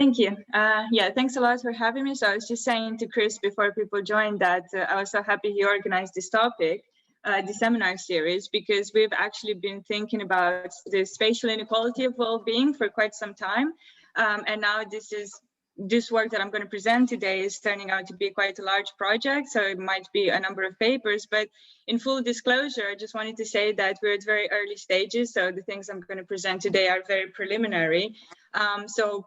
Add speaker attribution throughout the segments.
Speaker 1: Thank you. Yeah, thanks a lot for having me. So I was just saying to Chris before people joined that I was so happy he organized this topic, the seminar series, because we've actually been thinking about the spatial inequality of well-being for quite some time. And now this work that I'm going to present today is turning out to be quite a large project, so it might be a number of papers, but in full disclosure, I just wanted to say that we're at very early stages, so the things I'm going to present today are very preliminary. So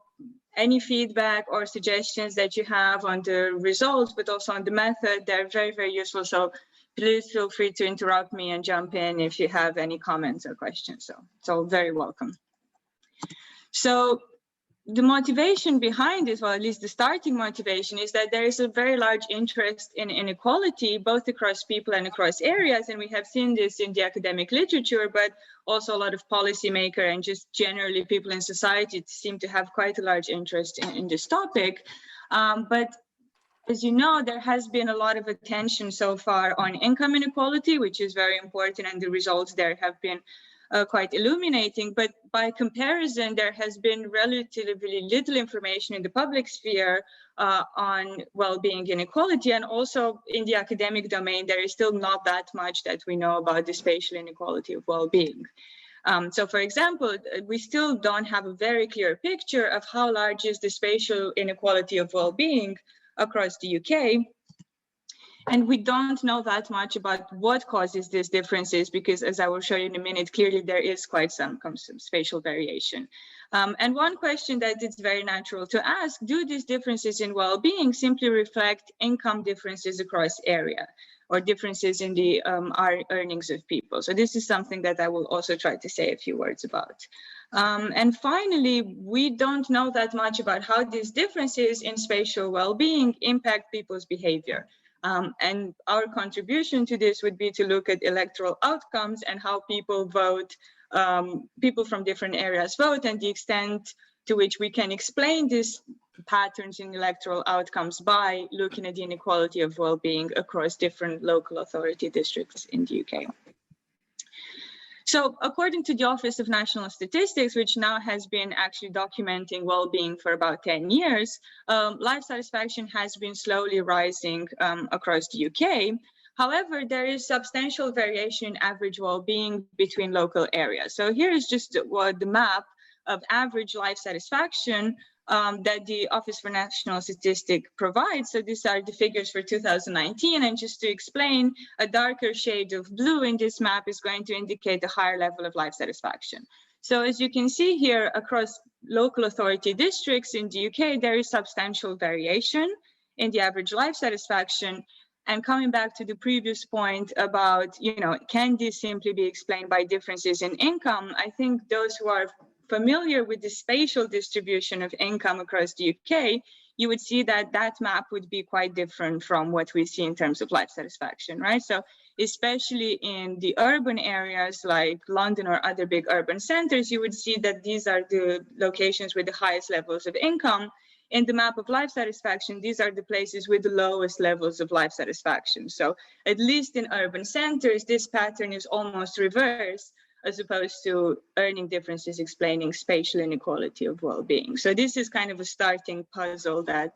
Speaker 1: any feedback or suggestions that you have on the results, but also on the method, they're very, very useful. So please feel free to interrupt me and jump in if you have any comments or questions. So it's all very welcome. So the motivation behind this, well, at least the starting motivation, is that there is a very large interest in inequality, both across people and across areas. And we have seen this in the academic literature, but also a lot of policymakers and just generally people in society seem to have quite a large interest in this topic. But as you know, there has been a lot of attention so far on income inequality, which is very important, and the results there have been quite illuminating, but by comparison, there has been relatively little information in the public sphere on well-being inequality, and also in the academic domain, there is still not that much that we know about the spatial inequality of well-being. So for example, we still don't have a very clear picture of how large is the spatial inequality of well-being across the UK. And we don't know that much about what causes these differences, because as I will show you in a minute, clearly there is quite some spatial variation. And one question that it's very natural to ask, do these differences in well-being simply reflect income differences across area or differences in the earnings of people? So this is something that I will also try to say a few words about. And finally, we don't know that much about how these differences in spatial well-being impact people's behavior. And our contribution to this would be to look at electoral outcomes and how people vote, people from different areas vote, and the extent to which we can explain these patterns in electoral outcomes by looking at the inequality of well-being across different local authority districts in the UK. So according to the Office of National Statistics, which now has been actually documenting well-being for about 10 years, life satisfaction has been slowly rising across the UK. However, there is substantial variation in average well-being between local areas. So here is just the map of average life satisfaction that the Office for National Statistics provides. So these are the figures for 2019. And just to explain, a darker shade of blue in this map is going to indicate a higher level of life satisfaction. So as you can see here, across local authority districts in the UK, there is substantial variation in the average life satisfaction. And coming back to the previous point about, can this simply be explained by differences in income? I think those who are familiar with the spatial distribution of income across the UK, you would see that that map would be quite different from what we see in terms of life satisfaction, right? So especially in the urban areas like London or other big urban centers, you would see that these are the locations with the highest levels of income. In the map of life satisfaction, these are the places with the lowest levels of life satisfaction. So at least in urban centers, this pattern is almost reversed, as opposed to earning differences explaining spatial inequality of well-being. So this is kind of a starting puzzle that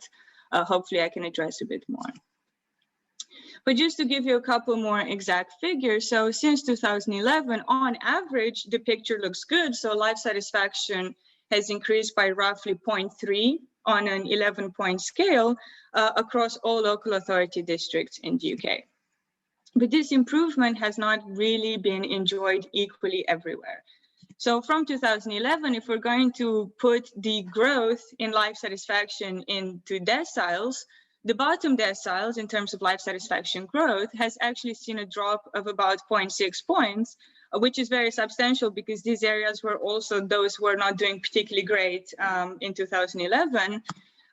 Speaker 1: hopefully I can address a bit more. But just to give you a couple more exact figures, so since 2011, on average, the picture looks good. So life satisfaction has increased by roughly 0.3 on an 11-point scale across all local authority districts in the UK. But this improvement has not really been enjoyed equally everywhere. So from 2011, if we're going to put the growth in life satisfaction into deciles, the bottom deciles in terms of life satisfaction growth has actually seen a drop of about 0.6 points, which is very substantial because these areas were also those who are not doing particularly great in 2011.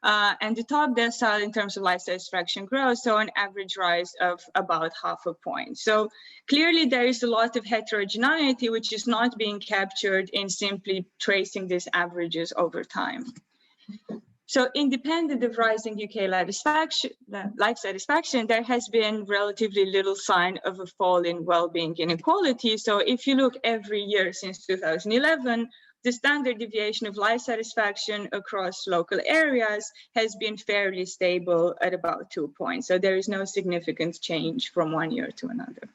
Speaker 1: And the top decile in terms of life satisfaction growth, so an average rise of about 0.5 point. So clearly there is a lot of heterogeneity, which is not being captured in simply tracing these averages over time. So independent of rising UK life satisfaction, there has been relatively little sign of a fall in well-being inequality. So if you look every year since 2011, the standard deviation of life satisfaction across local areas has been fairly stable at about 2 points. So there is no significant change from one year to another.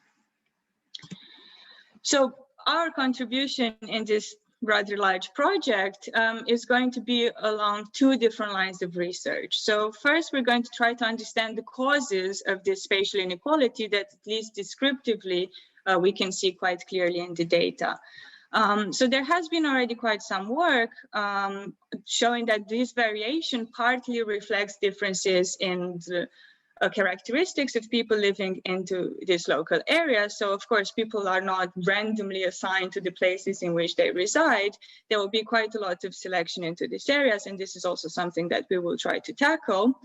Speaker 1: So our contribution in this rather large project is going to be along 2 different lines of research. So first, we're going to try to understand the causes of this spatial inequality that, at least descriptively, we can see quite clearly in the data. So there has been already quite some work showing that this variation partly reflects differences in the characteristics of people living into this local area. So of course, people are not randomly assigned to the places in which they reside. There will be quite a lot of selection into these areas, and this is also something that we will try to tackle.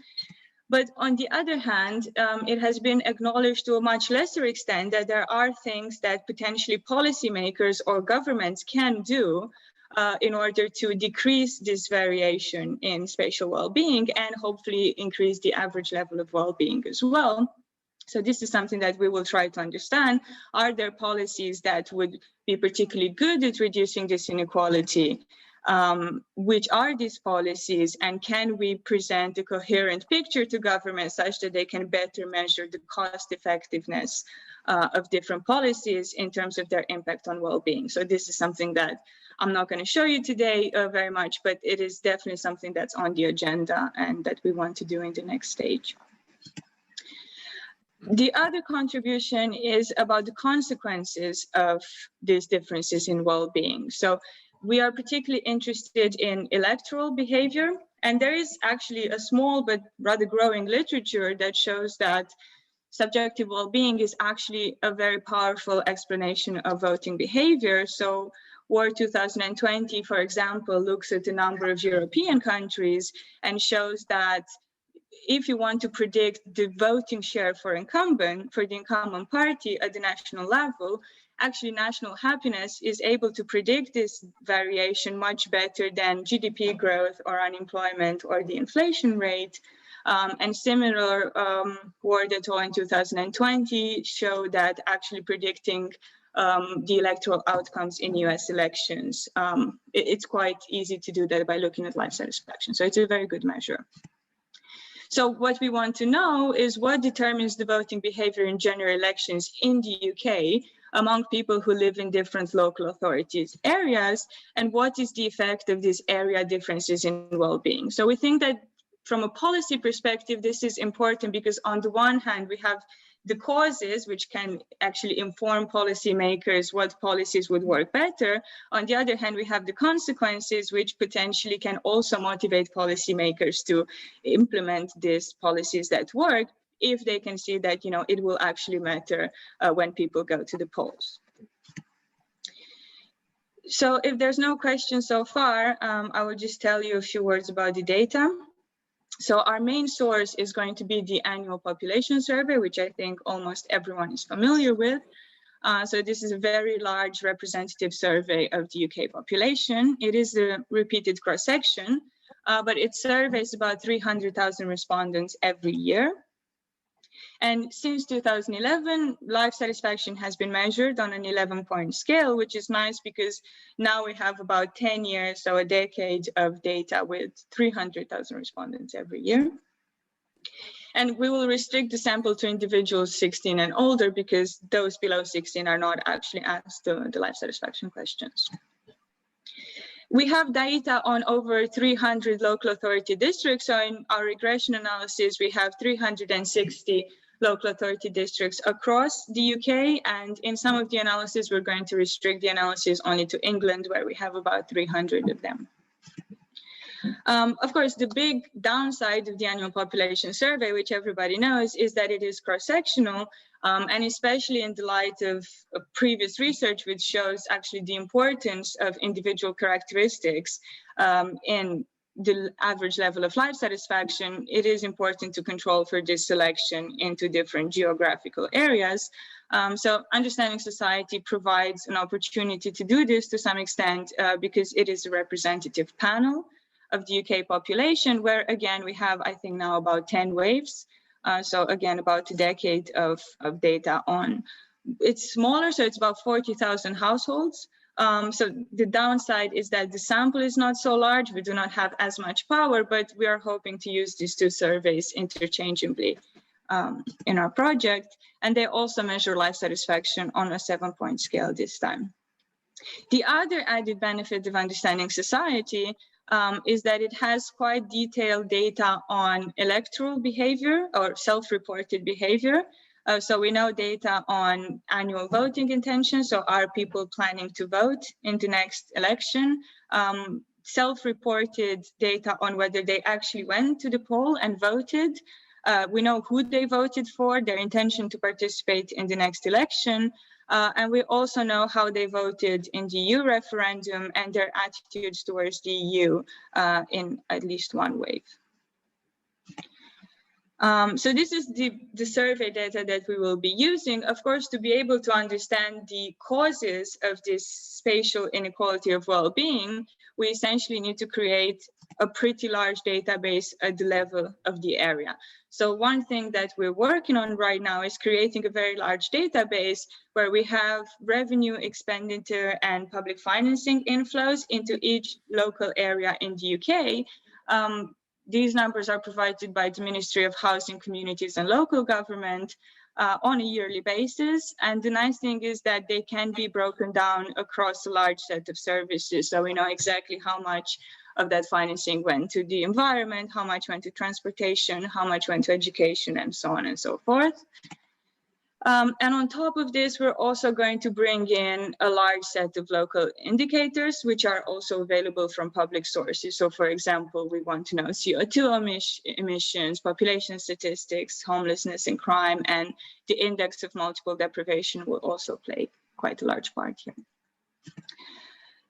Speaker 1: But on the other hand, it has been acknowledged to a much lesser extent that there are things that potentially policymakers or governments can do in order to decrease this variation in spatial well-being and hopefully increase the average level of well-being as well. So this is something that we will try to understand. Are there policies that would be particularly good at reducing this inequality? Which are these policies, and can we present a coherent picture to governments such that they can better measure the cost effectiveness of different policies in terms of their impact on well-being? So this is something that I'm not going to show you today very much, but it is definitely something that's on the agenda and that we want to do in the next stage. The other contribution is about the consequences of these differences in well-being. So we are particularly interested in electoral behavior, and there is actually a small but rather growing literature that shows that subjective well-being is actually a very powerful explanation of voting behavior. So War 2020, for example, looks at a number of European countries and shows that if you want to predict the voting share for the incumbent party at the national level, actually national happiness is able to predict this variation much better than GDP growth or unemployment or the inflation rate. And similar War data in 2020 show that actually predicting the electoral outcomes in US elections, it's quite easy to do that by looking at life satisfaction. So it's a very good measure. So what we want to know is what determines the voting behavior in general elections in the UK among people who live in different local authorities areas, and what is the effect of these area differences in well-being. So we think that from a policy perspective, this is important because on the one hand, we have the causes which can actually inform policymakers what policies would work better. On the other hand, we have the consequences which potentially can also motivate policymakers to implement these policies that work if they can see that, you know, it will actually matter when people go to the polls. So if there's no questions so far, I will just tell you a few words about the data. So our main source is going to be the annual population survey, which I think almost everyone is familiar with. So this is a very large representative survey of the UK population. It is a repeated cross-section, but it surveys about 300,000 respondents every year. And since 2011, life satisfaction has been measured on an 11-point scale, which is nice because now we have about 10 years, so a decade of data with 300,000 respondents every year. And we will restrict the sample to individuals 16 and older because those below 16 are not actually asked the life satisfaction questions. We have data on over 300 local authority districts. So in our regression analysis, we have 360 local authority districts across the UK. And in some of the analysis, we're going to restrict the analysis only to England, where we have about 300 of them. Of course, the big downside of the annual population survey, which everybody knows, is that it is cross-sectional, and especially in the light of previous research, which shows actually the importance of individual characteristics in the average level of life satisfaction, it is important to control for this selection into different geographical areas. So understanding society provides an opportunity to do this to some extent because it is a representative panel of the UK population, where again, we have, I think now about 10 waves. So again, about a decade of data on. It's smaller, so it's about 40,000 households, So the downside is that the sample is not so large, we do not have as much power, but we are hoping to use these two surveys interchangeably in our project. And they also measure life satisfaction on a 7-point scale this time. The other added benefit of understanding society is that it has quite detailed data on electoral behavior or self-reported behavior. So we know data on annual voting intentions. So are people planning to vote in the next election? Self-reported data on whether they actually went to the poll and voted. We know who they voted for, their intention to participate in the next election. And we also know how they voted in the EU referendum and their attitudes towards the EU in at least one wave. So this is the survey data that we will be using. Of course, to be able to understand the causes of this spatial inequality of well-being, we essentially need to create a pretty large database at the level of the area. So one thing that we're working on right now is creating a very large database where we have revenue, expenditure, and public financing inflows into each local area in the UK. These numbers are provided by the Ministry of Housing, Communities and Local Government on a yearly basis. And the nice thing is that they can be broken down across a large set of services. So we know exactly how much of that financing went to the environment, how much went to transportation, how much went to education, and so on and so forth. And on top of this, we're also going to bring in a large set of local indicators, which are also available from public sources. So for example, we want to know CO2 emissions, population statistics, homelessness and crime, and the index of multiple deprivation will also play quite a large part here.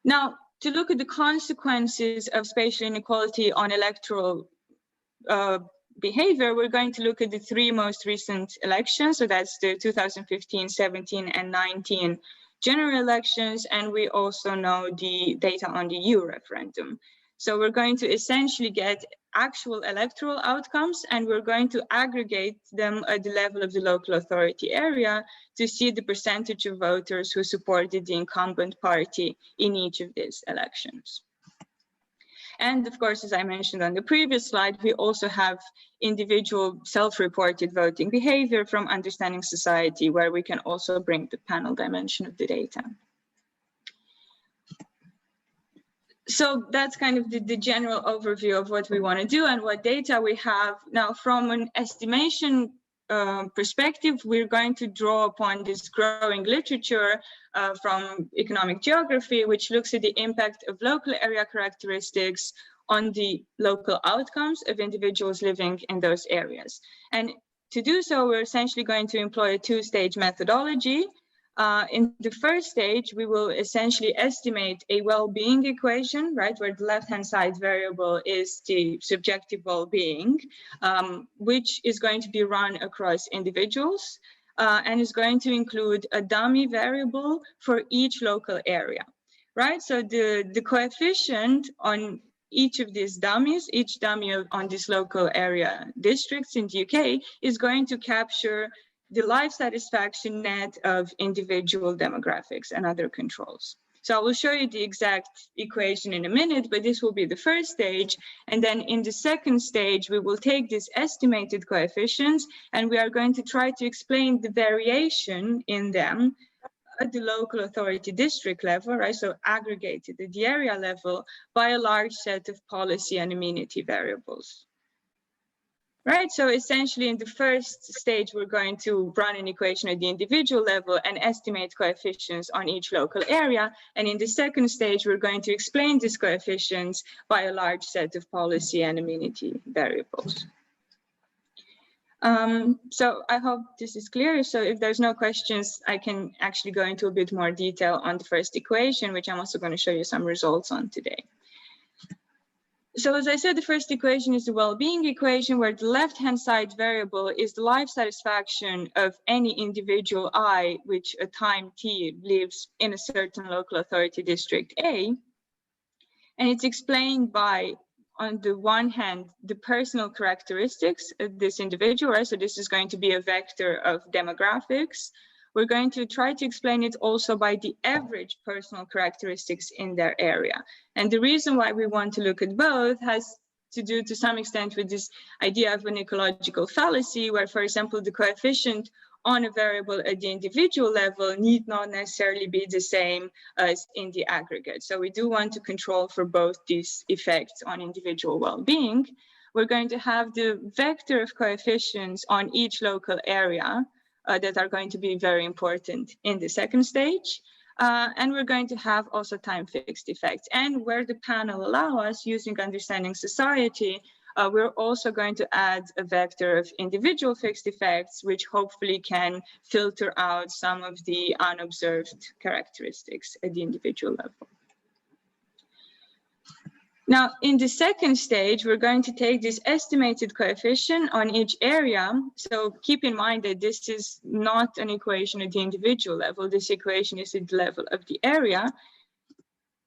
Speaker 1: Now, to look at the consequences of spatial inequality on electoral behavior, we're going to look at the three most recent elections. So that's the 2015, 17, and 19 general elections. And we also know the data on the EU referendum. So we're going to essentially get actual electoral outcomes, and we're going to aggregate them at the level of the local authority area to see the percentage of voters who supported the incumbent party in each of these elections. And of course, as I mentioned on the previous slide, we also have individual self-reported voting behavior from Understanding Society, where we can also bring the panel dimension of the data. So that's kind of the general overview of what we want to do and what data we have. Now, from an estimation perspective, we're going to draw upon this growing literature from economic geography, which looks at the impact of local area characteristics on the local outcomes of individuals living in those areas. And to do so, we're essentially going to employ a two-stage methodology. In the first stage, we will essentially estimate a well-being equation, right, where the left-hand side variable is the subjective well-being, which is going to be run across individuals and is going to include a dummy variable for each local area, right? So the coefficient on each of these dummies, each dummy on this local area districts in the UK is going to capture the life satisfaction net of individual demographics and other controls. So I will show you the exact equation in a minute, but this will be the first stage. And then in the second stage, we will take these estimated coefficients and we are going to try to explain the variation in them at the local authority district level, right? So aggregated at the area level by a large set of policy and amenity variables. Right, so essentially in the first stage, we're going to run an equation at the individual level and estimate coefficients on each local area. And in the second stage, we're going to explain these coefficients by a large set of policy and amenity variables. So I hope this is clear. So if there's no questions, I can actually go into a bit more detail on the first equation, which I'm also going to show you some results on today. So as I said, the first equation is the well-being equation, where the left-hand side variable is the life satisfaction of any individual I, which at time t lives in a certain local authority district A. And it's explained by, on the one hand, the personal characteristics of this individual, right? So this is going to be a vector of demographics. we're going to try to explain it also by the average personal characteristics in their area. And the reason why we want to look at both has to do to some extent with this idea of an ecological fallacy, where, for example, the coefficient on a variable at the individual level need not necessarily be the same as in the aggregate. So we do want to control for both these effects on individual well-being. We're going to have the vector of coefficients on each local area that are going to be very important in the second stage. And we're going to have also time-fixed effects. And where the panel allow us, using understanding society, we're also going to add a vector of individual fixed effects, which hopefully can filter out some of the unobserved characteristics at the individual level. Now, in the second stage, we're going to take this estimated coefficient on each area. So keep in mind that this is not an equation at the individual level. This equation is at the level of the area,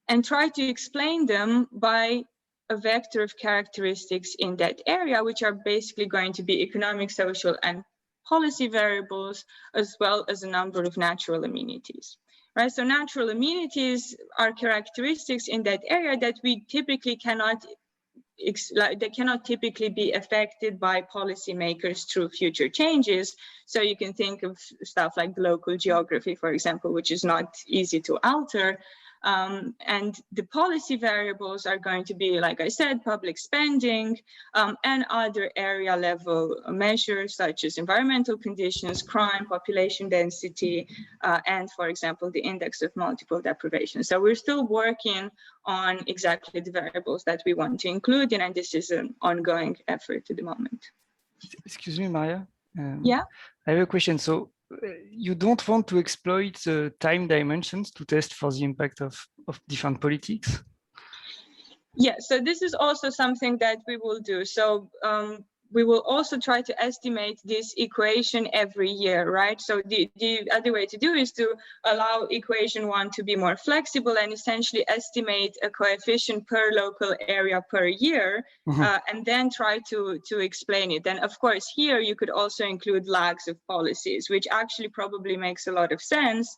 Speaker 1: and try to explain them by a vector of characteristics in that area, which are basically going to be economic, social, and policy variables, as well as a number of natural amenities. Right, so natural amenities are characteristics in that area that we typically cannot, they cannot typically be affected by policymakers through future changes. So you can think of stuff like the local geography, for example, which is not easy to alter. And the policy variables are going to be, like I said, public spending and other area level measures such as environmental conditions, crime, population density, and, for example, the index of multiple deprivation. So we're still working on exactly the variables that we want to include, and this is an ongoing effort at the moment.
Speaker 2: Excuse me, Maria.
Speaker 1: Yeah?
Speaker 2: I have a question. So you don't want to exploit the time dimensions to test for the impact of different politics?
Speaker 1: Yeah, so this is also something that we will do. So we will also try to estimate this equation every year, right? So the other way to do is to allow equation one to be more flexible and essentially estimate a coefficient per local area per year, and then try to explain it. And of course, here you could also include lags of policies, which actually probably makes a lot of sense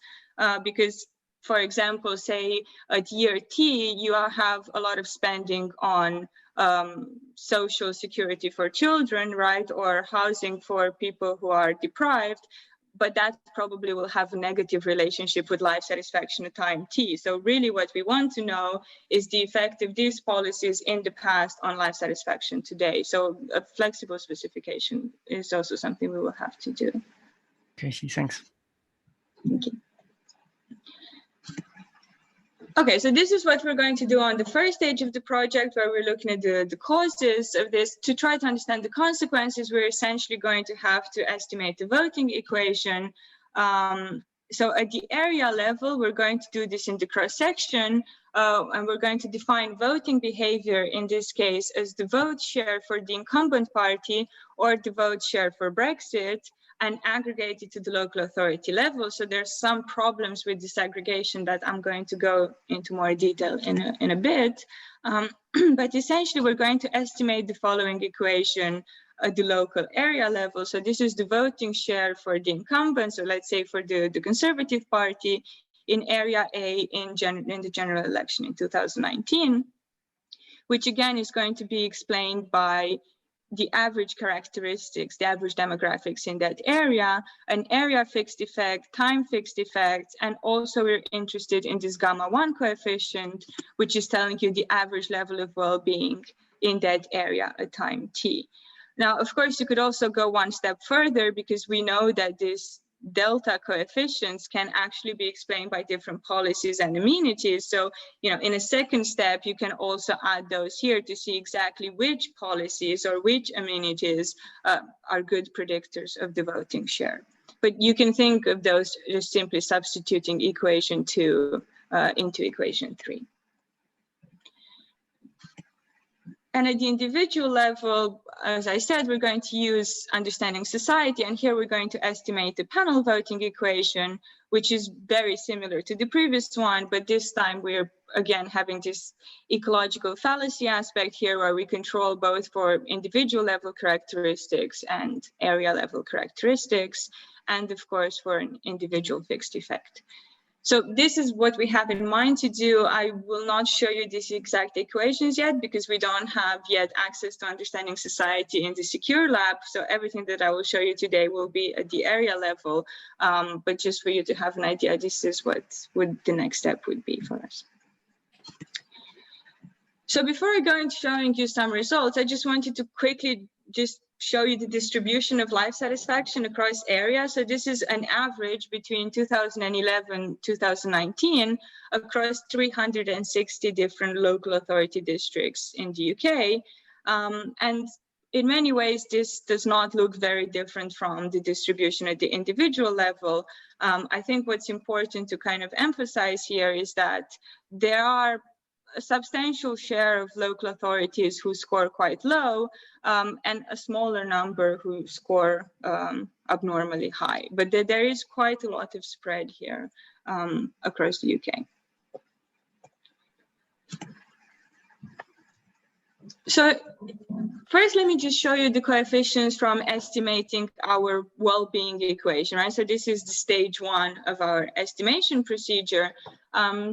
Speaker 1: because, for example, say at year T, you have a lot of spending on social security for children, right, or housing for people who are deprived, but that probably will have a negative relationship with life satisfaction at time T. So really what we want to know is the effect of these policies in the past on life satisfaction today. So a flexible specification is also something we will have to do.
Speaker 2: Okay, thanks.
Speaker 1: Thank you. Okay, so this is what we're going to do on the first stage of the project, where we're looking at the causes of this. To try to understand the consequences, we're essentially going to have to estimate the voting equation. So at the area level, we're going to do this in the cross-section, and we're going to define voting behavior in this case as the vote share for the incumbent party or the vote share for Brexit, and aggregate it to the local authority level. So there's some problems with disaggregation that I'm going to go into more detail in a bit. But essentially, we're going to estimate the following equation at the local area level. So this is the voting share for the incumbent. So let's say for the Conservative Party in Area A in the general election in 2019, which again is going to be explained by the average characteristics, the average demographics in that area, an area fixed effect, time fixed effect, and also we're interested in this gamma 1 coefficient, which is telling you the average level of well-being in that area at time T. Now, of course, you could also go one step further, because we know that this delta coefficients can actually be explained by different policies and amenities. So, you know, in a second step, you can also add those here to see exactly which policies or which amenities are good predictors of the voting share. But you can think of those just simply substituting equation 2 into equation 3. And at the individual level, as I said, we're going to use understanding society. And here we're going to estimate the panel voting equation, which is very similar to the previous one. But this time we're, again, having this ecological fallacy aspect here, where we control both for individual level characteristics and area level characteristics. and of course for an individual fixed effect. So this is what we have in mind to do. I will not show you these exact equations yet because we don't have yet access to understanding society in the secure lab. So everything that I will show you today will be at the area level. But just for you to have an idea, this is what the next step would be for us. So before I go into showing you some results, I just wanted to quickly just show you the distribution of life satisfaction across areas. So this is an average between 2011 2019 across 360 different local authority districts in the UK. And in many ways, this does not look very different from the distribution at the individual level. I think what's important to kind of emphasize here is that there are a substantial share of local authorities who score quite low, and a smaller number who score abnormally high. But there is quite a lot of spread here across the UK. So first, let me just show you the coefficients from estimating our well-being equation, right? So this is the stage 1 of our estimation procedure.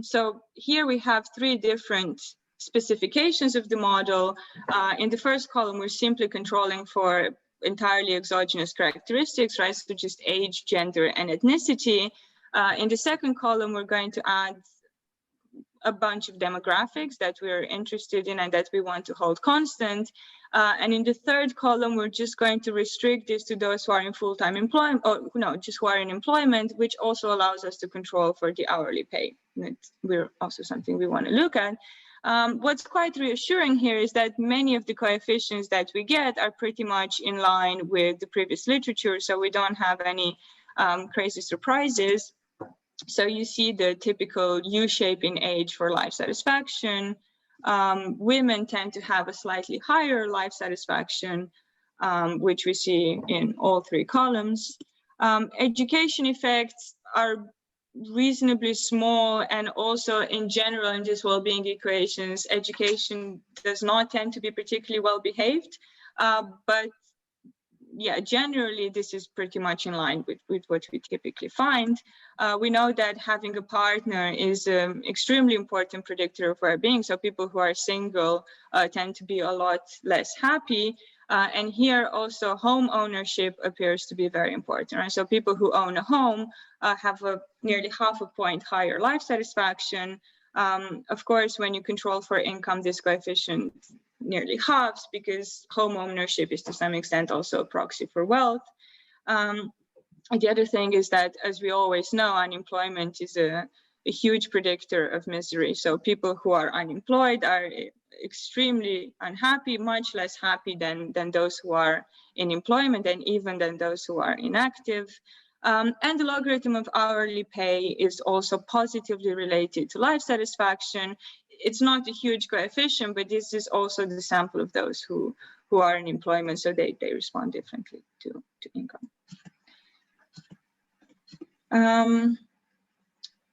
Speaker 1: So here we have 3 different specifications of the model. In the first column, we're simply controlling for entirely exogenous characteristics, right? So just age, gender, and ethnicity. In the second column, we're going to add a bunch of demographics that we're interested in and that we want to hold constant. And in the third column, we're just going to restrict this to those who are in full-time employment, or no, just who are in employment, which also allows us to control for the hourly pay. That's also something we want to look at. What's quite reassuring here is that many of the coefficients that we get are pretty much in line with the previous literature, so we don't have any crazy surprises. So you see the typical U-shape in age for life satisfaction. Women tend to have a slightly higher life satisfaction, which we see in all 3 columns. Education effects are reasonably small, and also in general in these well-being equations, education does not tend to be particularly well behaved, but yeah, generally this is pretty much in line with what we typically find. We know that having a partner is an extremely important predictor of well-being. So people who are single tend to be a lot less happy. And here also home ownership appears to be very important. Right? So people who own a home have a nearly half a point higher life satisfaction. Of course, when you control for income, this coefficient nearly halves because home ownership is to some extent also a proxy for wealth. The other thing is that, as we always know, unemployment is a huge predictor of misery. So people who are unemployed are extremely unhappy, much less happy than those who are in employment, and even than those who are inactive. And the logarithm of hourly pay is also positively related to life satisfaction. It's not a huge coefficient, but this is also the sample of those who are in employment, so they respond differently to income.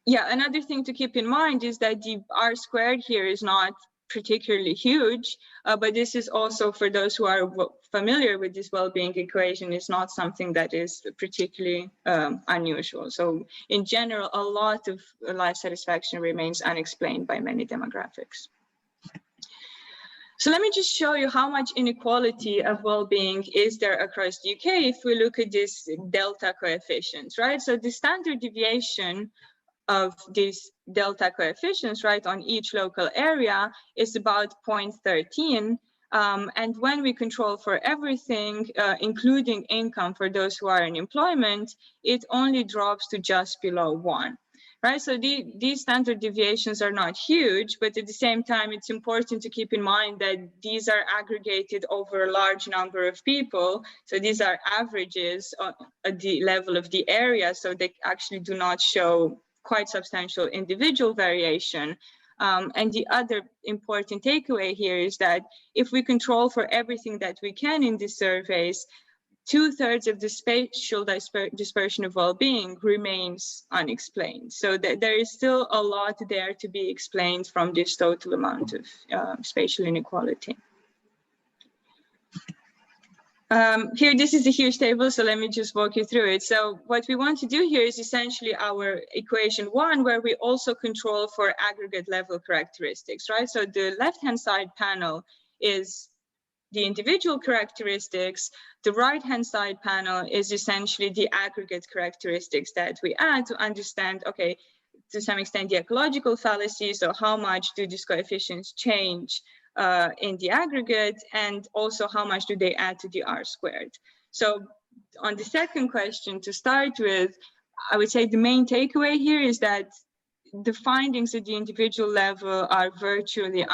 Speaker 1: Yeah, another thing to keep in mind is that the R squared here is not particularly huge, but this is also, for those who are familiar with this well-being equation, is not something that is particularly unusual. So in general, a lot of life satisfaction remains unexplained by many demographics. So let me just show you how much inequality of well-being is there across the UK if we look at this delta coefficients, right? So the standard deviation of these delta coefficients, right, on each local area is about 0.13. And when we control for everything, including income for those who are in employment, it only drops to just below 1. Right, so these standard deviations are not huge, but at the same time, it's important to keep in mind that these are aggregated over a large number of people. So these are averages at the level of the area, so they actually do not show quite substantial individual variation. And the other important takeaway here is that if we control for everything that we can in these surveys, 2/3 of the spatial dispersion of well-being remains unexplained. So there is still a lot there to be explained from this total amount of spatial inequality. Here, this is a huge table, so let me just walk you through it. So what we want to do here is essentially our equation 1, where we also control for aggregate level characteristics, right? So the left-hand side panel is the individual characteristics. The right-hand side panel is essentially the aggregate characteristics that we add to understand, okay, to some extent, the ecological fallacy. So how much do these coefficients change in the aggregate, and also how much do they add to the R squared? So on the second question to start with, I would say the main takeaway here is that the findings at the individual level are virtually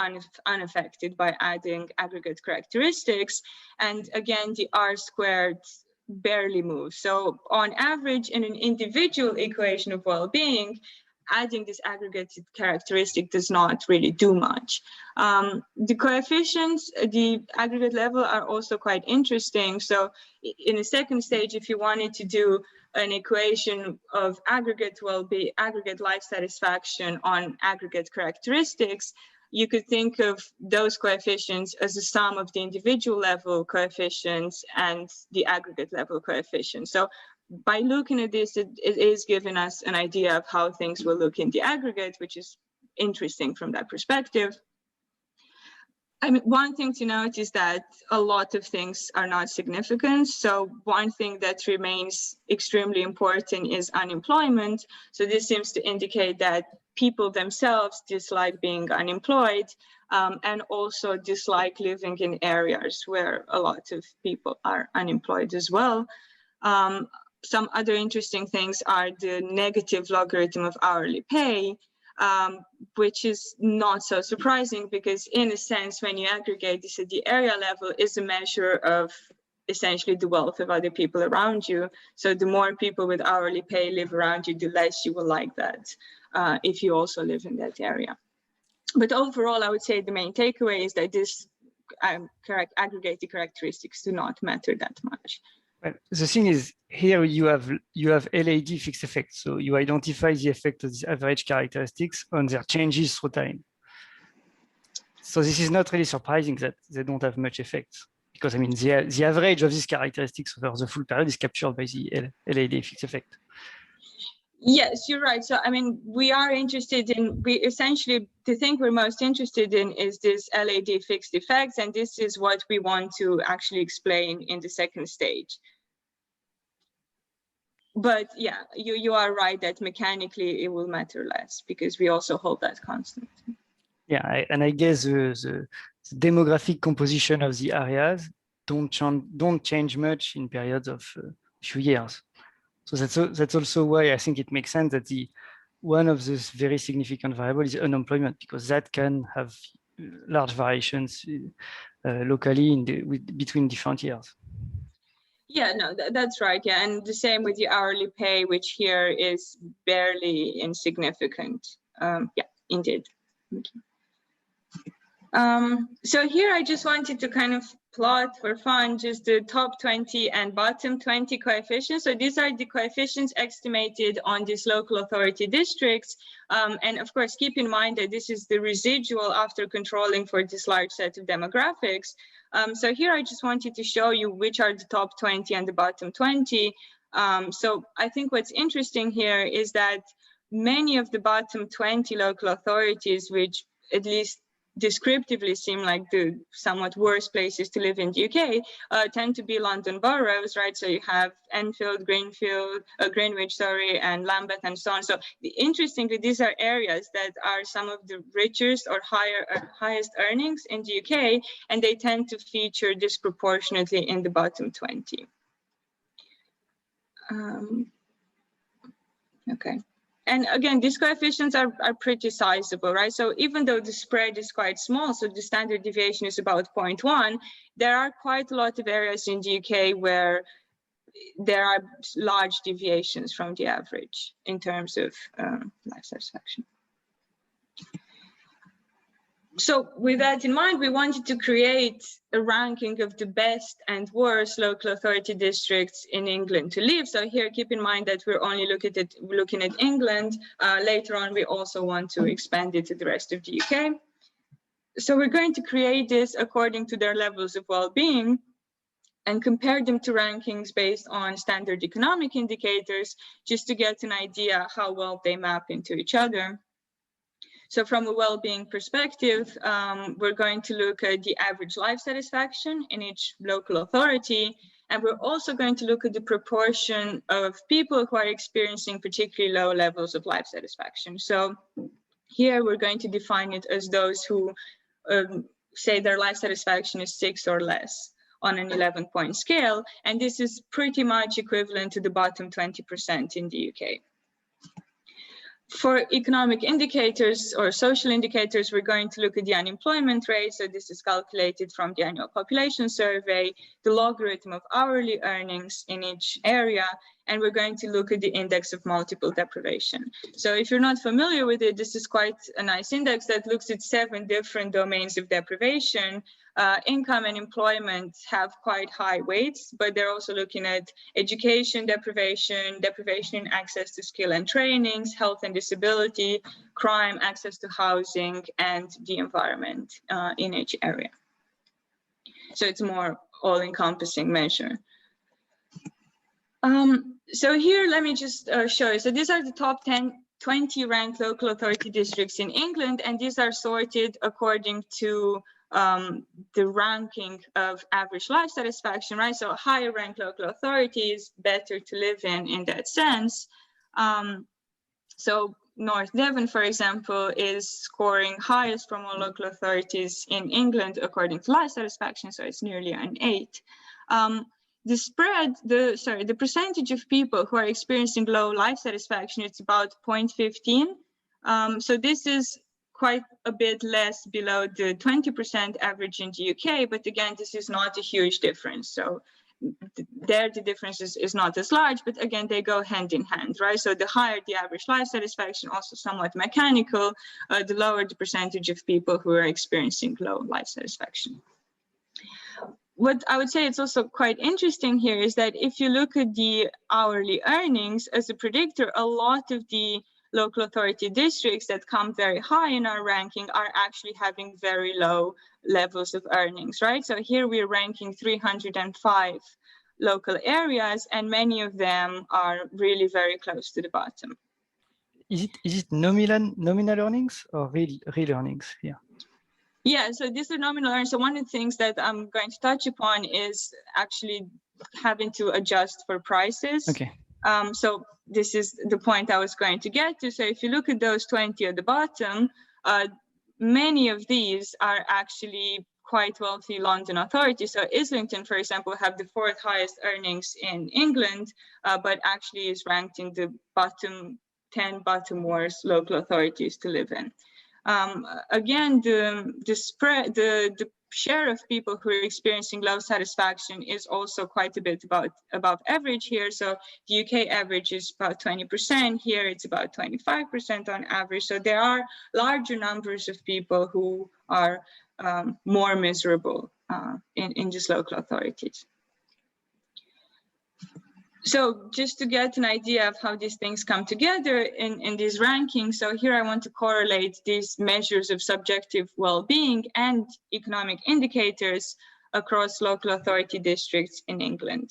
Speaker 1: unaffected by adding aggregate characteristics. And again, the R squared barely moves. So on average, in an individual equation of well-being, adding this aggregated characteristic does not really do much. The coefficients at the aggregate level are also quite interesting. So in the second stage, if you wanted to do an equation of aggregate well-being, aggregate life satisfaction on aggregate characteristics, you could think of those coefficients as the sum of the individual level coefficients and the aggregate level coefficients. So by looking at this, it is giving us an idea of how things will look in the aggregate, which is interesting from that perspective. I mean, one thing to note is that a lot of things are not significant. So one thing that remains extremely important is unemployment. So this seems to indicate that people themselves dislike being unemployed, and also dislike living in areas where a lot of people are unemployed as well. Some other interesting things are the negative logarithm of hourly pay, which is not so surprising because in a sense, when you aggregate this at the area level, is a measure of essentially the wealth of other people around you. So the more people with hourly pay live around you, the less you will like that if you also live in that area. But overall, I would say the main takeaway is that this aggregated characteristics do not matter that much.
Speaker 2: Well, the thing is, here you have LAD fixed effects. So you identify the effect of the average characteristics on their changes through time. So this is not really surprising that they don't have much effect, because I mean, the average of these characteristics over the full period is captured by the LAD fixed effect.
Speaker 1: Yes, you're right. So, I mean, we are interested in, essentially, the thing we're most interested in is this LAD fixed effects, and this is what we want to actually explain in the second stage. But yeah, you are right that mechanically it will matter less because we also hold that constant.
Speaker 2: Yeah, and I guess the demographic composition of the areas don't change much in periods of a few years. So that's also why I think it makes sense that one of those very significant variables is unemployment, because that can have large variations locally between different years.
Speaker 1: Yeah, no, that's right. Yeah, and the same with the hourly pay, which here is barely insignificant. Yeah, indeed. Thank you. So here I just wanted to kind of plot for fun just the top 20 and bottom 20 coefficients. So these are the coefficients estimated on these local authority districts. And of course, keep in mind that this is the residual after controlling for this large set of demographics. So here I just wanted to show you which are the top 20 and the bottom 20. So I think what's interesting here is that many of the bottom 20 local authorities, which at least descriptively seem like the somewhat worse places to live in the UK, tend to be London boroughs, right? So you have Enfield, Greenwich, sorry, and Lambeth and so on. So interestingly, these are areas that are some of the richest or highest earnings in the UK, and they tend to feature disproportionately in the bottom 20. Okay. And again, these coefficients are pretty sizable, right? So even though the spread is quite small, so the standard deviation is about 0.1, there are quite a lot of areas in the UK where there are large deviations from the average in terms of life satisfaction. So with that in mind, we wanted to create a ranking of the best and worst local authority districts in England to live. So here, keep in mind that we're only looking at England. Later on, we also want to expand it to the rest of the UK. So we're going to create this according to their levels of well-being. and compared them to rankings based on standard economic indicators, just to get an idea how well they map into each other. So from a well-being perspective, we're going to look at the average life satisfaction in each local authority. And we're also going to look at the proportion of people who are experiencing particularly low levels of life satisfaction. So here we're going to define it as those who say their life satisfaction is 6 or less on an 11-point scale. And this is pretty much equivalent to the bottom 20% in the UK. For economic indicators or social indicators, we're going to look at the unemployment rate. So this is calculated from the annual population survey, the logarithm of hourly earnings in each area, and we're going to look at the index of multiple deprivation. So if you're not familiar with it, this is quite a nice index that looks at 7 different domains of deprivation. Income and employment have quite high weights, but they're also looking at education deprivation, deprivation in access to skill and trainings, health and disability, crime, access to housing, and the environment in each area. So it's a more all-encompassing measure. So here, let me just show you. So these are the top 20 ranked local authority districts in England, and these are sorted according to the ranking of average life satisfaction, right? So higher ranked local authorities, better to live in that sense. So North Devon, for example, is scoring highest from all local authorities in England according to life satisfaction, so it's nearly an 8. The percentage of people who are experiencing low life satisfaction, it's about 0.15. So this is quite a bit less below the 20% average in the UK, but again, this is not a huge difference. So there the difference is not as large, but again, they go hand in hand, right? So the higher the average life satisfaction, also somewhat mechanical, the lower the percentage of people who are experiencing low life satisfaction. What I would say it's also quite interesting here is that if you look at the hourly earnings as a predictor, a lot of the local authority districts that come very high in our ranking are actually having very low levels of earnings, right? So here we're ranking 305 local areas, and many of them are really very close to the bottom.
Speaker 2: Is it nominal earnings or real earnings here?
Speaker 1: Yeah, so these are nominal earnings. So one of the things that I'm going to touch upon is actually having to adjust for prices.
Speaker 2: Okay.
Speaker 1: So this is the point I was going to get to. So if you look at those 20 at the bottom, many of these are actually quite wealthy London authorities. So Islington, for example, have the 4th highest earnings in England, but actually is ranked in the bottom 10 bottom worst local authorities to live in. Again, the share of people who are experiencing low satisfaction is also quite a bit above average here. So the UK average is about 20%. Here it's about 25% on average. So there are larger numbers of people who are more miserable in just local authorities. So just to get an idea of how these things come together in these rankings, so here I want to correlate these measures of subjective well-being and economic indicators across local authority districts in England.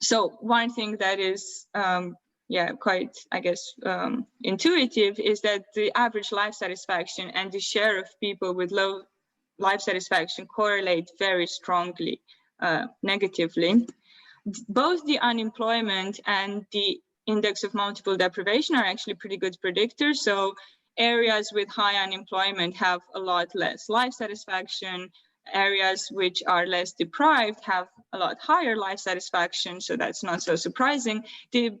Speaker 1: So one thing that is quite, I guess, intuitive is that the average life satisfaction and the share of people with low life satisfaction correlate very strongly negatively. Both the unemployment and the index of multiple deprivation are actually pretty good predictors. So areas with high unemployment have a lot less life satisfaction. Areas which are less deprived have a lot higher life satisfaction. So that's not so surprising. The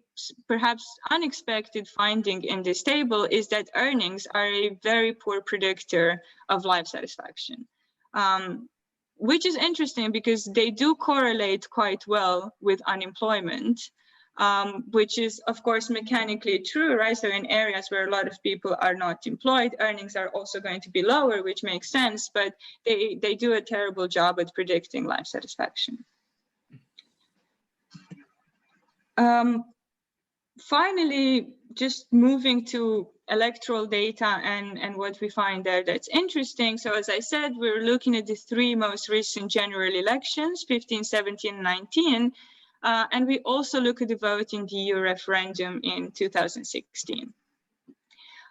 Speaker 1: perhaps unexpected finding in this table is that earnings are a very poor predictor of life satisfaction. Which is interesting because they do correlate quite well with unemployment, which is, of course, mechanically true, right? So in areas where a lot of people are not employed, earnings are also going to be lower, which makes sense, but they do a terrible job at predicting life satisfaction. Finally, just moving to electoral data and what we find there that's interesting. So as I said, we're looking at the 3 most recent general elections, 15, 17, 19. And we also look at the vote in the EU referendum in 2016.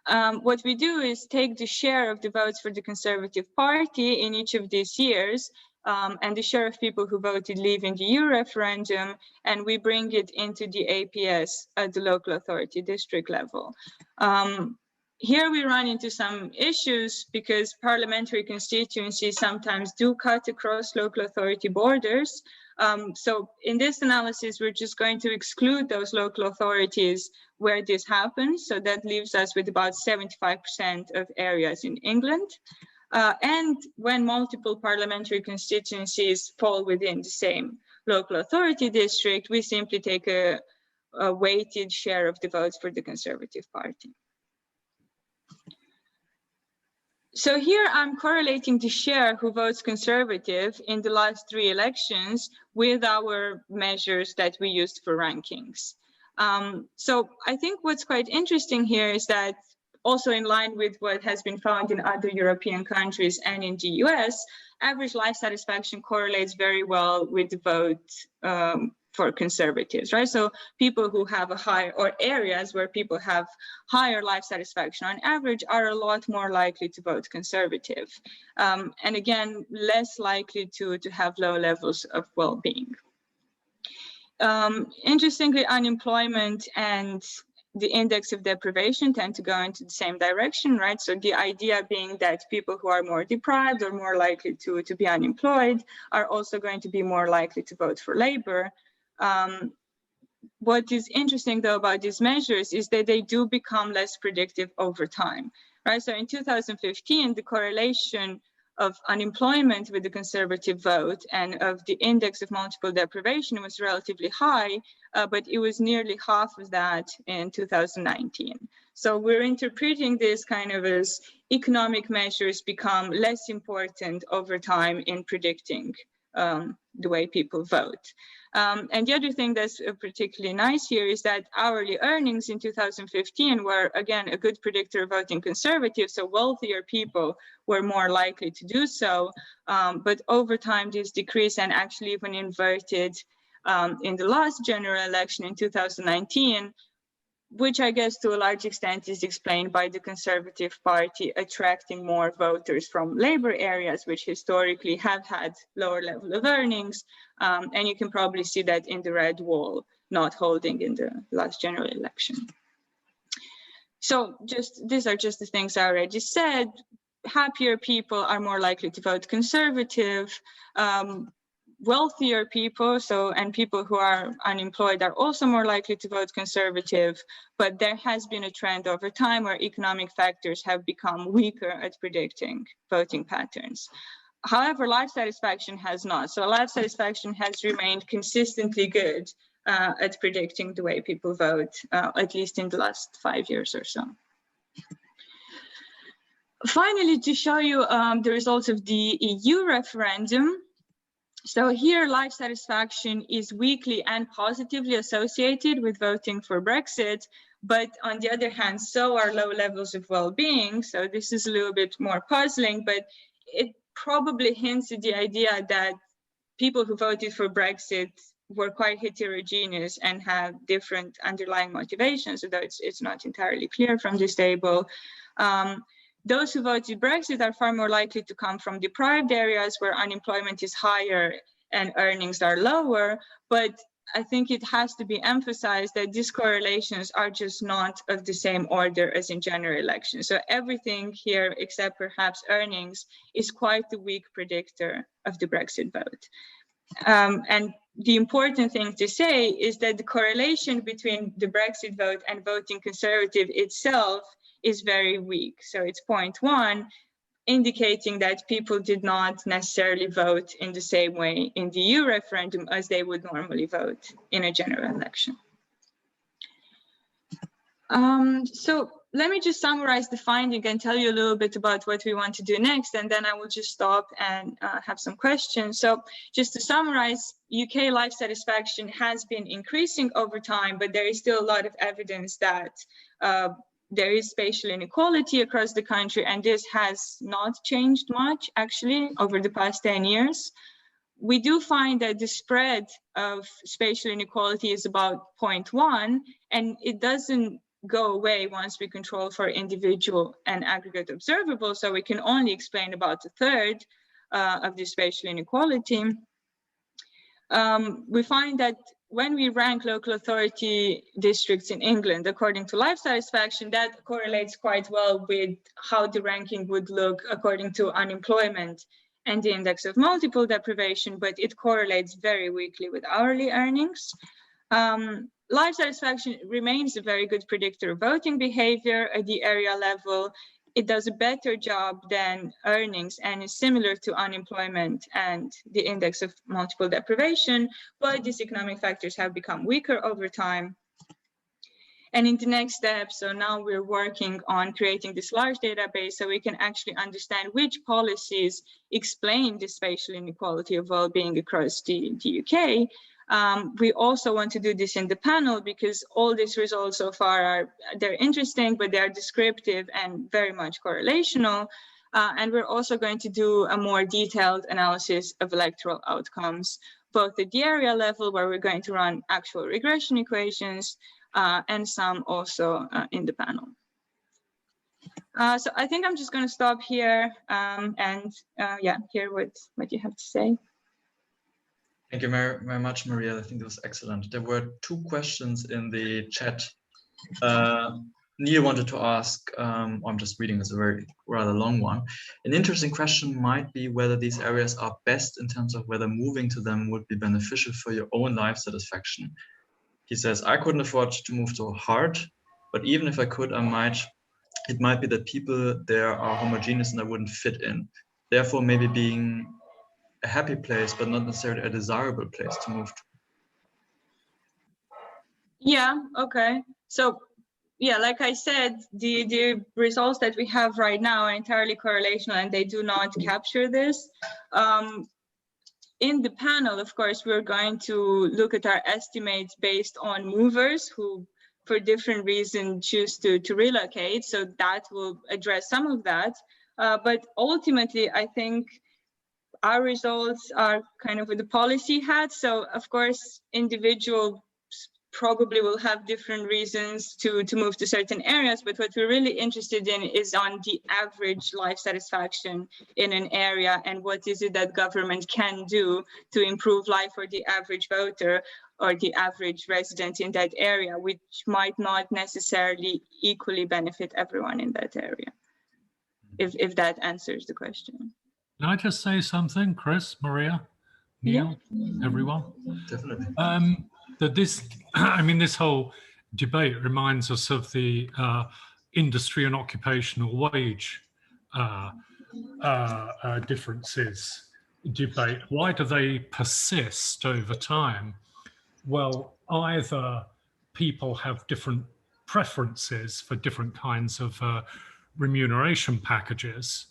Speaker 1: What we do is take the share of the votes for the Conservative Party in each of these years, and the share of people who voted leave in the EU referendum, and we bring it into the APS at the local authority district level. Here we run into some issues because parliamentary constituencies sometimes do cut across local authority borders. So in this analysis, we're just going to exclude those local authorities where this happens. So that leaves us with about 75% of areas in England. And when multiple parliamentary constituencies fall within the same local authority district, we simply take a weighted share of the votes for the Conservative Party. So here I'm correlating the share who votes Conservative in the last 3 elections with our measures that we used for rankings. So I think what's quite interesting here is that also in line with what has been found in other European countries and in the US, average life satisfaction correlates very well with the vote for Conservatives, right? So people who have a higher, or areas where people have higher life satisfaction on average are a lot more likely to vote Conservative. And again, less likely to have low levels of well-being. Interestingly, unemployment and the index of deprivation tend to go into the same direction, right? So the idea being that people who are more deprived or more likely to be unemployed are also going to be more likely to vote for Labour. What is interesting though about these measures is that they do become less predictive over time, right? So in 2015, the correlation of unemployment with the Conservative vote and of the index of multiple deprivation was relatively high, but it was nearly half of that in 2019. So we're interpreting this kind of as economic measures become less important over time in predicting the way people vote. And the other thing that's particularly nice here is that hourly earnings in 2015 were, again, a good predictor of voting Conservative, so wealthier people were more likely to do so. But over time, this decreased and actually even inverted in the last general election in 2019, which I guess to a large extent is explained by the Conservative Party attracting more voters from Labour areas, which historically have had lower level of earnings. And you can probably see that in the red wall not holding in the last general election. So these are just the things I already said. Happier people are more likely to vote Conservative. Wealthier people, and people who are unemployed are also more likely to vote Conservative, but there has been a trend over time where economic factors have become weaker at predicting voting patterns. However, life satisfaction has not. So life satisfaction has remained consistently good at predicting the way people vote, at least in the last 5 years or so. Finally, to show you the results of the EU referendum. So here, life satisfaction is weakly and positively associated with voting for Brexit, but on the other hand, so are low levels of well-being. So this is a little bit more puzzling, but it probably hints at the idea that people who voted for Brexit were quite heterogeneous and have different underlying motivations, although it's not entirely clear from this table. Those who voted Brexit are far more likely to come from deprived areas where unemployment is higher and earnings are lower. But I think it has to be emphasized that these correlations are just not of the same order as in general elections. So everything here, except perhaps earnings, is quite a weak predictor of the Brexit vote. And the important thing to say is that the correlation between the Brexit vote and voting Conservative itself is very weak. So it's 0.1, indicating that people did not necessarily vote in the same way in the EU referendum as they would normally vote in a general election. So let me just summarize the finding and tell you a little bit about what we want to do next, and then I will just stop and have some questions. So just to summarize, UK life satisfaction has been increasing over time, but there is still a lot of evidence that there is spatial inequality across the country, and this has not changed much actually over the past 10 years. We do find that the spread of spatial inequality is about 0.1, and it doesn't go away once we control for individual and aggregate observable, so we can only explain about a third of the spatial inequality. We find that when we rank local authority districts in England according to life satisfaction, that correlates quite well with how the ranking would look according to unemployment and the index of multiple deprivation, but it correlates very weakly with hourly earnings. Life satisfaction remains a very good predictor of voting behavior at the area level. It does a better job than earnings and is similar to unemployment and the index of multiple deprivation, but these economic factors have become weaker over time. And in the next step, so now we're working on creating this large database so we can actually understand which policies explain the spatial inequality of well-being across the UK. We also want to do this in the panel because all these results so far they're interesting, but they're descriptive and very much correlational. And we're also going to do a more detailed analysis of electoral outcomes, both at the area level, where we're going to run actual regression equations, and some also in the panel. So I think I'm just going to stop here and hear what you have to say.
Speaker 3: Thank you very, very much, Maria. I think it was excellent. There were two questions in the chat. Neil wanted to ask, I'm just reading, it's a rather long one. An interesting question might be whether these areas are best in terms of whether moving to them would be beneficial for your own life satisfaction. He says, I couldn't afford to move to Hart, but even if I could, it might be that people there are homogeneous and I wouldn't fit in. Therefore, maybe being a happy place, but not necessarily a desirable place to move to.
Speaker 1: Yeah, okay. So, yeah, like I said, the results that we have right now are entirely correlational and they do not capture this. In the panel, of course, we're going to look at our estimates based on movers who, for different reasons, choose to relocate. So that will address some of that. But ultimately, I think our results are kind of with the policy hat. So of course, individuals probably will have different reasons to move to certain areas, but what we're really interested in is on the average life satisfaction in an area and what is it that government can do to improve life for the average voter or the average resident in that area, which might not necessarily equally benefit everyone in that area, if that answers the question.
Speaker 4: Can I just say something, Chris, Maria, Neil, everyone?
Speaker 3: Definitely.
Speaker 4: That this, this whole debate reminds us of the industry and occupational wage differences debate. Why do they persist over time? Well, either people have different preferences for different kinds of remuneration packages,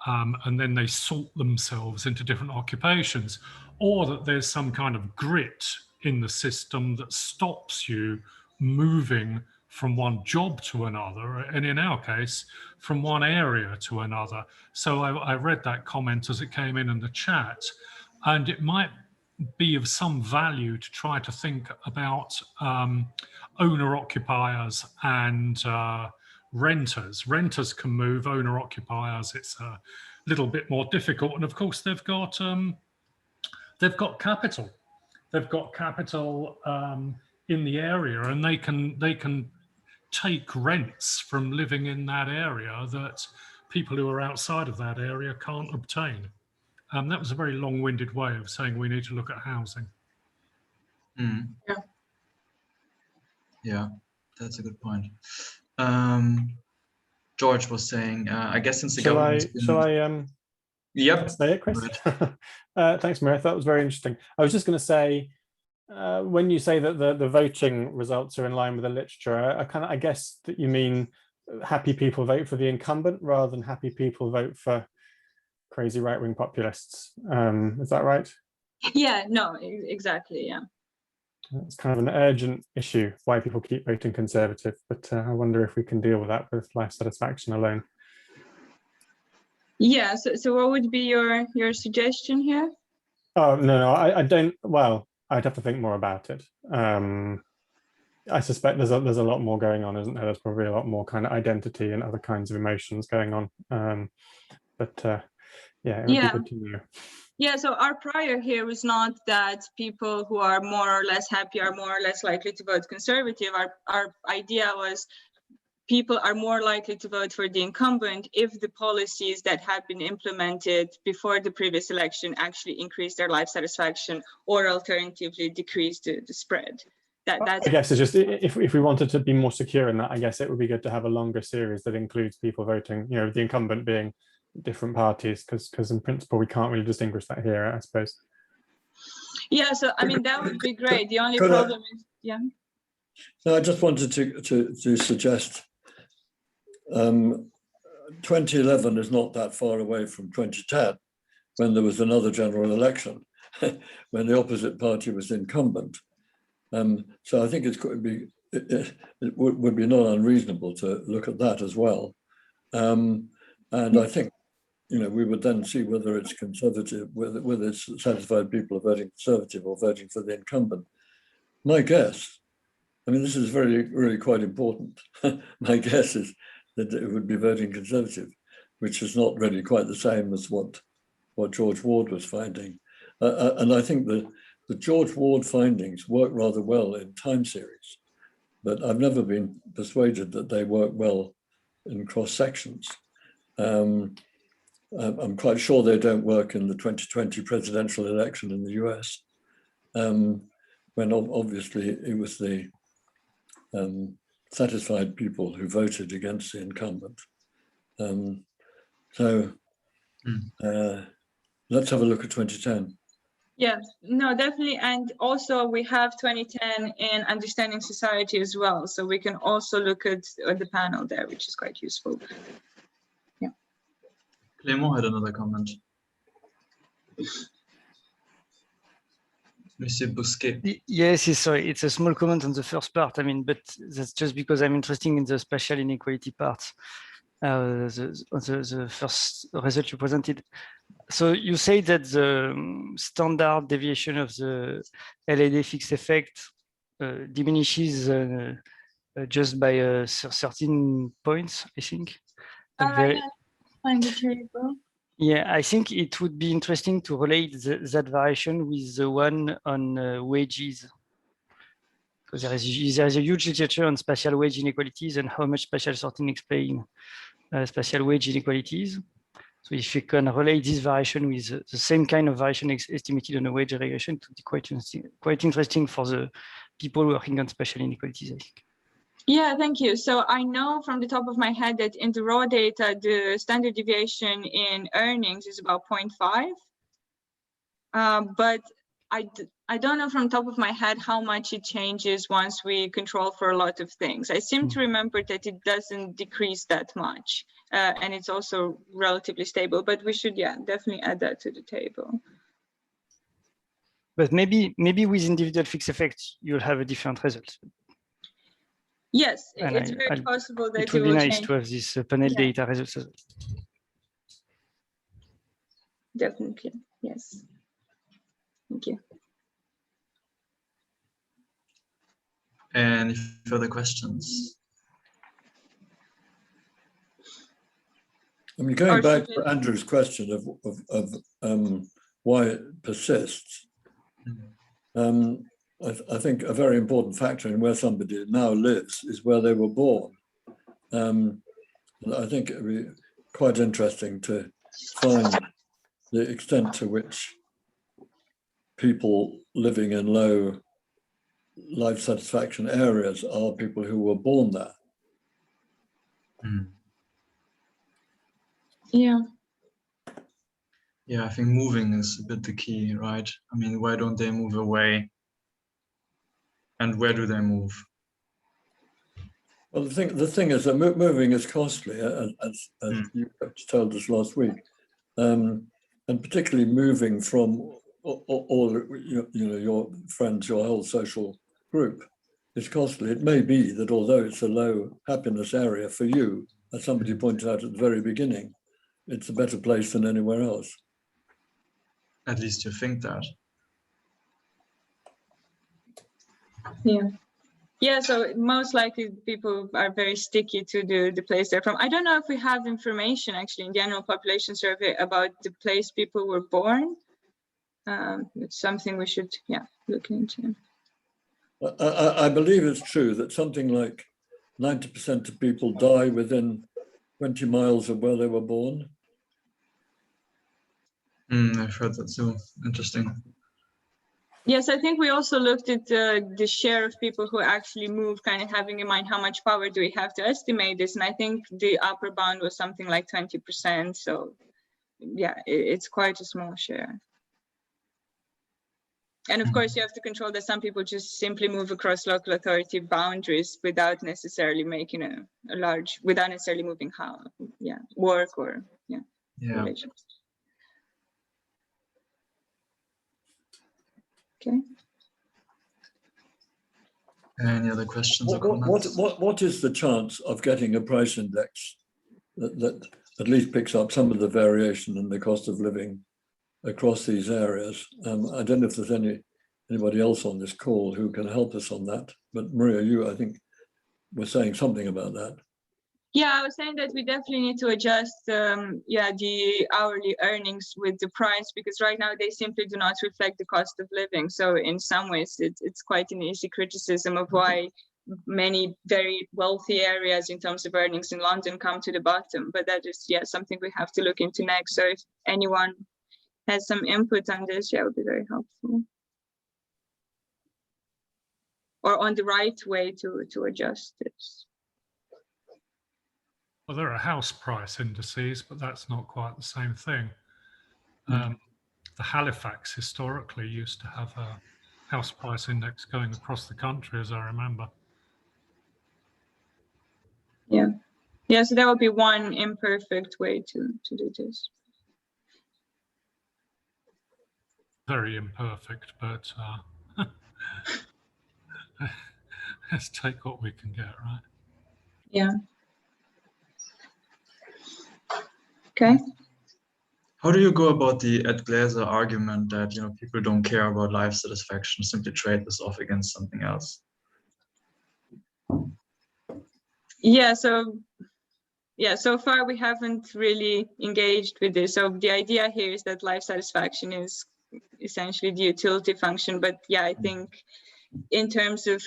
Speaker 4: and then they sort themselves into different occupations, or that there's some kind of grit in the system that stops you moving from one job to another, and in our case, from one area to another. So I read that comment as it came in the chat, and it might be of some value to try to think about owner-occupiers and renters. Renters can move, owner-occupiers, it's a little bit more difficult. And of course, they've got capital. They've got capital in the area, and they can take rents from living in that area that people who are outside of that area can't obtain. That was a very long-winded way of saying we need to look at housing.
Speaker 3: Mm. Yeah, that's a good point. George was saying, I guess since the government...
Speaker 5: Shall I
Speaker 3: Yep.
Speaker 5: say it, Chris? Thanks, Maria. That was very interesting. I was just going to say, when you say that the voting results are in line with the literature, I guess that you mean happy people vote for the incumbent rather than happy people vote for crazy right-wing populists. Is that right?
Speaker 1: Yeah, no, exactly, yeah.
Speaker 5: It's kind of an urgent issue why people keep voting Conservative, but I wonder if we can deal with that with life satisfaction alone.
Speaker 1: Yeah, so what would be your suggestion here?
Speaker 5: Oh, no, I don't, well, I'd have to think more about it. I suspect there's a lot more going on, isn't there? There's probably a lot more kind of identity and other kinds of emotions going on. Yeah, it would be good to know.
Speaker 1: Yeah, so our prior here was not that people who are more or less happy are more or less likely to vote Conservative. Our idea was people are more likely to vote for the incumbent if the policies that have been implemented before the previous election actually increase their life satisfaction or alternatively decrease the spread. That's
Speaker 5: I guess it's just, if we wanted to be more secure in that, I guess it would be good to have a longer series that includes people voting, you know, the incumbent being different parties, because in principle we can't really distinguish that here, I suppose.
Speaker 1: Yeah, so I mean that would be great. The only
Speaker 6: Could
Speaker 1: problem is, yeah.
Speaker 6: No, I just wanted to suggest 2011 is not that far away from 2010, when there was another general election, when the opposite party was incumbent. So I think it would be not unreasonable to look at that as well. And I think, you know, we would then see whether it's Conservative, whether it's satisfied people are voting Conservative or voting for the incumbent. My guess, I mean, this is really quite important. My guess is that it would be voting Conservative, which is not really quite the same as what George Ward was finding. And I think that the George Ward findings work rather well in time series, but I've never been persuaded that they work well in cross sections. I'm quite sure they don't work in the 2020 presidential election in the US, when obviously it was the satisfied people who voted against the incumbent. Let's have a look at 2010.
Speaker 1: Yeah, no, definitely. And also we have 2010 in Understanding Society as well. So we can also look at the panel there, which is quite useful. Yeah.
Speaker 3: Clément had another comment. Monsieur Bousquet.
Speaker 2: Yes, sorry, it's a small comment on the first part. I mean, but that's just because I'm interested in the spatial inequality part, the first result you presented. So you say that the standard deviation of the LAD fixed effect diminishes just by 13 points, I think.
Speaker 1: Yeah, find the table.
Speaker 2: Yeah, I think it would be interesting to relate that variation with the one on wages. Because there is a huge literature on spatial wage inequalities and how much spatial sorting explains spatial wage inequalities. So if you can relate this variation with the same kind of variation estimated on a wage regression, it would be quite interesting for the people working on spatial inequalities, I think.
Speaker 1: Yeah, thank you. So I know from the top of my head that in the raw data, the standard deviation in earnings is about 0.5. But I don't know from the top of my head how much it changes once we control for a lot of things. I seem to remember that it doesn't decrease that much. And it's also relatively stable, but we should, yeah, definitely add that to the table.
Speaker 2: But maybe with individual fixed effects, you'll have a different result.
Speaker 1: Yes,
Speaker 2: And
Speaker 1: it's very possible that
Speaker 2: it would be nice
Speaker 1: change.
Speaker 2: to have this panel data results as well.
Speaker 1: Definitely, yes. Thank you.
Speaker 3: Any further questions?
Speaker 6: I mean, going back to Andrew's question of why it persists, I think a very important factor in where somebody now lives is where they were born. I think it would be quite interesting to find the extent to which people living in low life satisfaction areas are people who were born there.
Speaker 1: Yeah.
Speaker 3: Yeah, I think moving is a bit the key, right? I mean, why don't they move away? And where do they move?
Speaker 6: Well, the thing is that moving is costly, as you told us last week, and particularly moving from all your friends, your whole social group. It's costly. It may be that although it's a low happiness area for you, as somebody pointed out at the very beginning, it's a better place than anywhere else.
Speaker 3: At least you think that.
Speaker 1: Yeah. Yeah, so most likely people are very sticky to the place they're from. I don't know if we have information actually in the annual population survey about the place people were born. It's something we should, look into.
Speaker 6: I believe it's true that something like 90% of people die within 20 miles of where they were born.
Speaker 3: I've heard that too. Interesting.
Speaker 1: Yes, I think we also looked at the share of people who actually move, kind of having in mind how much power do we have to estimate this. And I think the upper bound was something like 20%. So yeah, it's quite a small share. And of course, you have to control that some people just simply move across local authority boundaries without necessarily making a large, without necessarily moving work or relationships. Okay.
Speaker 3: Any other questions or comments?
Speaker 6: What is the chance of getting a price index that at least picks up some of the variation in the cost of living across these areas? I don't know if there's anybody else on this call who can help us on that, but Maria, you, I think, were saying something about that.
Speaker 1: Yeah, I was saying that we definitely need to adjust, the hourly earnings with the price, because right now they simply do not reflect the cost of living. So in some ways, it's quite an easy criticism of why many very wealthy areas in terms of earnings in London come to the bottom. But that is, something we have to look into next. So if anyone has some input on this, it would be very helpful. Or on the right way to adjust this.
Speaker 4: Well, there are house price indices, but that's not quite the same thing. The Halifax historically used to have a house price index going across the country, as I remember.
Speaker 1: Yeah, so that would be one imperfect way to do this.
Speaker 4: Very imperfect, but let's take what we can get, right?
Speaker 1: Yeah. Okay.
Speaker 3: How do you go about the Ed Glaser argument that people don't care about life satisfaction, simply trade this off against something else?
Speaker 1: Yeah, so far we haven't really engaged with this. So the idea here is that life satisfaction is essentially the utility function. But I think in terms of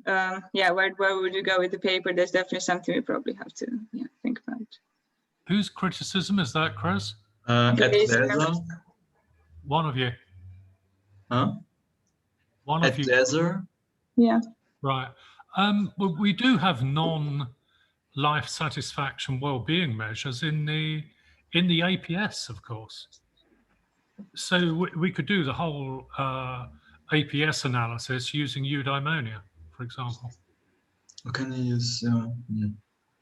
Speaker 1: where would you go with the paper, there's definitely something we probably have to think about.
Speaker 4: Whose criticism is that, Chris?
Speaker 3: Ed Glaser.
Speaker 4: One of you.
Speaker 3: Huh?
Speaker 4: One
Speaker 3: Ed
Speaker 4: of you.
Speaker 3: Glaser.
Speaker 1: Yeah.
Speaker 4: Right. Well, we do have non-life satisfaction well-being measures in the APS, of course. So we could do the whole APS analysis using eudaimonia, for example.
Speaker 3: What can you use?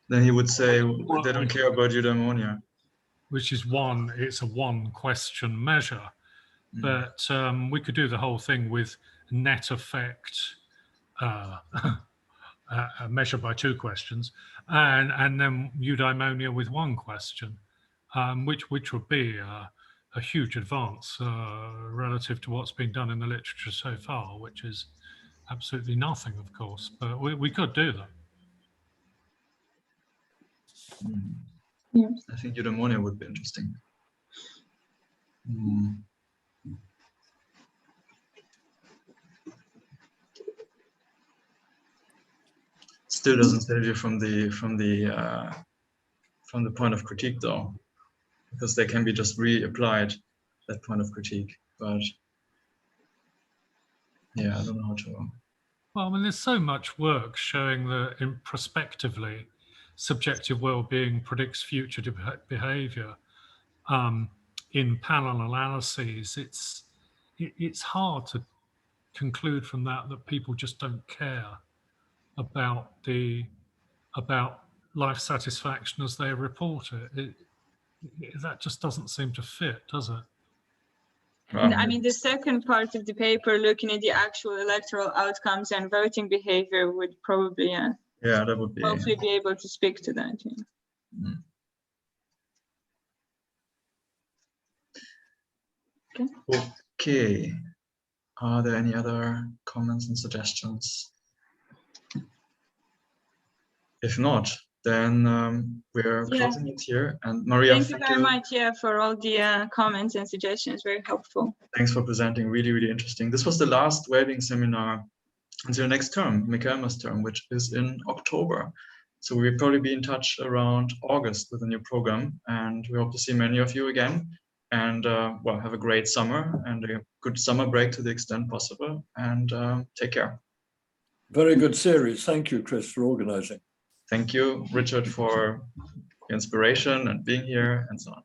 Speaker 3: Then he would say they don't care about eudaimonia.
Speaker 4: Which is it's a one question measure. But we could do the whole thing with net effect, measured by 2 questions, and then eudaimonia with 1 question, which would be a huge advance relative to what's been done in the literature so far, which is absolutely nothing, of course, but we could do that.
Speaker 1: Yeah.
Speaker 3: I think eudaimonia would be interesting. Still doesn't save you from the point of critique, though, because they can be just reapplied, that point of critique. But I don't know how to.
Speaker 4: Well, I mean, there's so much work showing that prospectively, subjective well-being predicts future behavior. In panel analyses, it's hard to conclude from that people just don't care about life satisfaction as they report it. That just doesn't seem to fit, does it?
Speaker 1: And I mean, the second part of the paper, looking at the actual electoral outcomes and voting behavior, would probably,
Speaker 3: yeah, that would be
Speaker 1: hopefully be able to speak to that. Yeah.
Speaker 3: Okay. Are there any other comments and suggestions? If not, then we're closing it here. And Maria,
Speaker 1: Thank you very much, for all the comments and suggestions. Very helpful.
Speaker 3: Thanks for presenting. Really, really interesting. This was the last Wellbeing seminar until next term, Michaelma's term, which is in October. So we'll probably be in touch around August with a new program, and we hope to see many of you again. And well, have a great summer and a good summer break to the extent possible. And take care.
Speaker 6: Very good series. Thank you, Chris, for organizing.
Speaker 3: Thank you, Richard, for the inspiration and being here and so on.